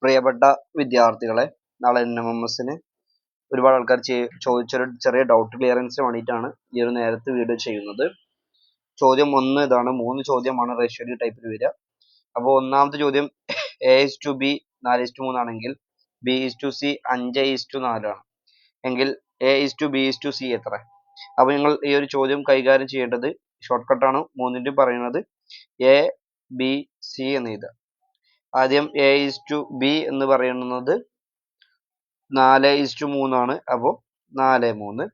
പ്രിയപ്പെട്ട വിദ്യാർത്ഥികളെ, നാളെ NMMSന് ഒരുപാട് ആൾക്കാർ ചോദിച്ചൊരു ചെറിയ ഡൗട്ട് ക്ലിയറൻസിന് വേണ്ടിയിട്ടാണ് ഈ ഒരു നേരത്തെ വീഡിയോ ചെയ്യുന്നത്. ചോദ്യം 1 ഇതാണ്. 3 ചോദ്യമാണ് റേഷ്യോ ടൈപ്പിൽ വരിക. അപ്പോൾ ഒന്നാമത്തെ ചോദ്യം A:B 4:3 ആണെങ്കിൽ B:C 5:4 ആണ് എങ്കിൽ A:B:C എത്ര? അപ്പോൾ നിങ്ങൾ ഈ ഒരു ചോദ്യം കൈകാര്യം ചെയ്യേണ്ടത് ഷോർട്ട് കട്ടാണ്. 3ന്റെ പറയുന്നത് A-B-C എന്ന് എഴുതുക. ആദ്യം A:B എന്ന് പറയുന്നത് 4:3 ആണ്. അപ്പോൾ 4:3.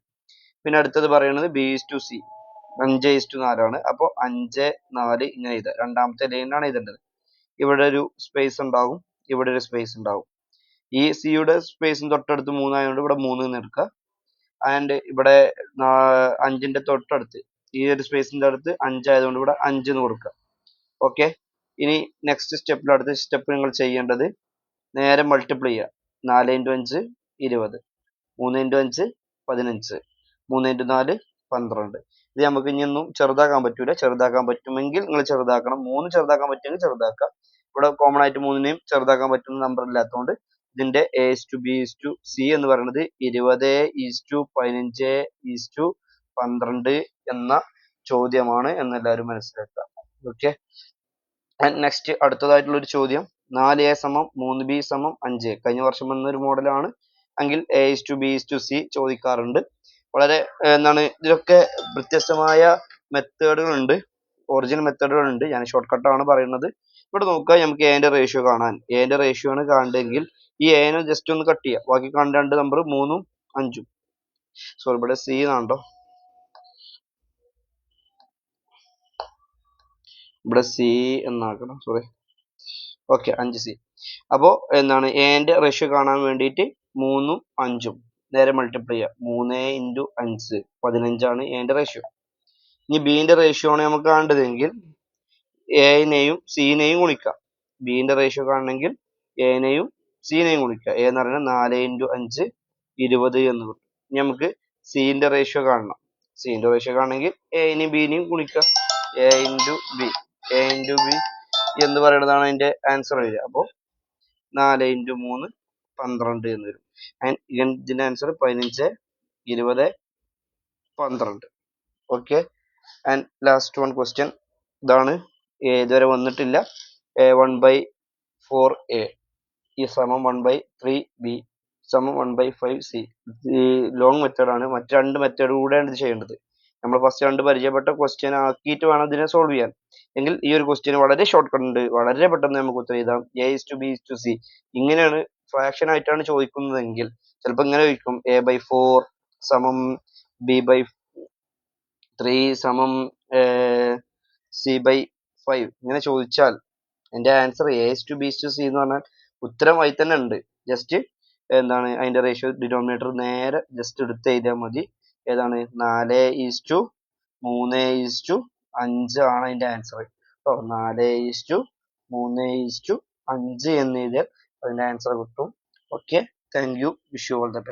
പിന്നെ അടുത്തത് പറയുന്നത് B:C 5:4 ആണ്. അപ്പോൾ 5:4 ഇങ്ങനെ എഴുതുക. രണ്ടാമത്തെ ലൈനാണ് എഴുതേണ്ടത്. ഇവിടെ ഒരു സ്പേസ് ഉണ്ടാകും, ഇവിടെ ഒരു സ്പേസ് ഉണ്ടാകും. ഈ സിയുടെ സ്പേസിന് തൊട്ടടുത്ത് 3 ആയതുകൊണ്ട് ഇവിടെ 3 എന്ന് എടുക്കുക. ആൻഡ് ഇവിടെ 5ന്റെ തൊട്ടടുത്ത് ഈ ഒരു സ്പേസിന്റെ അടുത്ത് 5 ആയതുകൊണ്ട് ഇവിടെ 5 എന്ന് കൊടുക്കുക. ഓക്കെ. ഇനി നെക്സ്റ്റ് സ്റ്റെപ്പിൽ അടുത്ത സ്റ്റെപ്പ് നിങ്ങൾ ചെയ്യേണ്ടത് നേരെ മൾട്ടിപ്ലൈ ചെയ്യുക. 4 × 5 20, 3 × 5 15, 3 × 4 12. ഇത് നമുക്ക് ഇനിയൊന്നും ചെറുതാക്കാൻ പറ്റൂല. ചെറുതാക്കാൻ പറ്റുമെങ്കിൽ നിങ്ങൾ ചെറുതാക്കണം. 3 ചെറുതാക്കാൻ പറ്റുമെങ്കിൽ ചെറുതാക്കുക. ഇവിടെ കോമൺ ആയിട്ട് 3നെയും ചെറുതാക്കാൻ പറ്റുന്ന നമ്പർ ഇല്ലാത്തതുകൊണ്ട് ഇതിന്റെ A:B:C എന്ന് പറയുന്നത് 20:15:12 എന്ന ചോദ്യമാണ് എന്നെല്ലാവരും മനസ്സിലാക്കുക. ഓക്കെ. നെക്സ്റ്റ് അടുത്തതായിട്ടുള്ള ഒരു ചോദ്യം 4A = 3B = 5. കഴിഞ്ഞ വർഷം വന്നൊരു മോഡലാണ് എങ്കിൽ A:B:C ചോദിക്കാറുണ്ട്. വളരെ ഇതിലൊക്കെ വ്യത്യസ്തമായ മെത്തേഡുകളുണ്ട്, ഒറിജിനൽ മെത്തേഡുകളുണ്ട്. ഞാൻ ഷോർട്ട് കട്ടാണ് പറയുന്നത്. ഇവിടെ നോക്കുക, നമുക്ക് എന്റെ റേഷ്യോ കാണാൻ എന്റെ റേഷ്യോ ആണ് കാണേണ്ടതെങ്കിൽ ഈ എനെ ജസ്റ്റ് ഒന്ന് കട്ട് ചെയ്യുക. ബാക്കി കാണേണ്ട രണ്ട് നമ്പർ 3ഉം 5ഉം. സോറി, ഇവിടെ C എന്നാണോ, ഇവിടെ C എന്നാക്കണം. സോറി. Okay, 5C. അപ്പോൾ എന്റെ റേഷ്യോ കാണാൻ വേണ്ടിയിട്ട് 3ഉം 5ഉം നേരെ മൾട്ടിപ്ലൈ ചെയ്യുക. 3 × 5 15 ആണ് എന്റെ റേഷ്യോ. ഇനി ബിന്റെ റേഷ്യോ ആണ് നമുക്ക് കാണേണ്ടതെങ്കിൽ എനെയും സിനെയും ഗുണിക്കാം. ബിന്റെ റേഷ്യോ കാണണമെങ്കിൽ എനെയും സിനെയും ഗുണിക്കുക. എ എന്ന് പറയുന്നത് 4 × 5 20 എന്ന് കിട്ടും. ഇനി നമുക്ക് സിന്റെ റേഷ്യോ കാണണം. സിന്റെ റേഷ്യോ കാണണമെങ്കിൽ എനെയും ബിനെയും ഗുണിക്കുക. A × B എന്ന് പറയുന്നതാണ് അതിന്റെ ആൻസർ വരിക. അപ്പോൾ 4 × 3 12 എന്ന് വരും. ഇതിന്റെ answer 15 20 12. Okay. And last one question ഇതാണ്. ഇതുവരെ വന്നിട്ടില്ല. 1/4A = 1/3B = 1/5C. ഈ ലോങ് മെത്തേഡാണ്. മറ്റ് രണ്ട് മെത്തേഡ് കൂടെയാണ് ഇത് ചെയ്യേണ്ടത്. നമ്മൾ ഫസ്റ്റ് രണ്ട് പരിചയപ്പെട്ട ക്വസ്റ്റ്യൻ ആക്കിയിട്ട് വേണം ഇതിനെ സോൾവ് ചെയ്യാൻ. എങ്കിൽ ഈ ഒരു ക്വസ്റ്റ്യൻ വളരെ ഷോർട്ട് കട്ട് ഉണ്ട്, വളരെ പെട്ടെന്ന് നമുക്ക് ഉത്തരം എഴുതാം. A:B:C ഇങ്ങനെയാണ് ഫ്രാക്ഷൻ ആയിട്ടാണ് ചോദിക്കുന്നതെങ്കിൽ ചിലപ്പോൾ ഇങ്ങനെ ചോദിക്കും. A/4 = B/3 = C/5 ഇങ്ങനെ ചോദിച്ചാൽ എന്റെ ആൻസർ A:B:C എന്ന് പറഞ്ഞാൽ ഉത്തരം ആയി തന്നെ ഉണ്ട്. ജസ്റ്റ് അതിന്റെ റേഷ്യോ ഡിനോമിനേറ്റർ നേരെ ജസ്റ്റ് എടുത്ത് എഴുതിയാൽ മതി. 4:3:5 ആണ് അതിന്റെ ആൻസർ. 4:3:5 എന്ന് എഴുതിയാൽ അതിന്റെ ആൻസർ കിട്ടും. Okay. Thank you. Wish you all the best.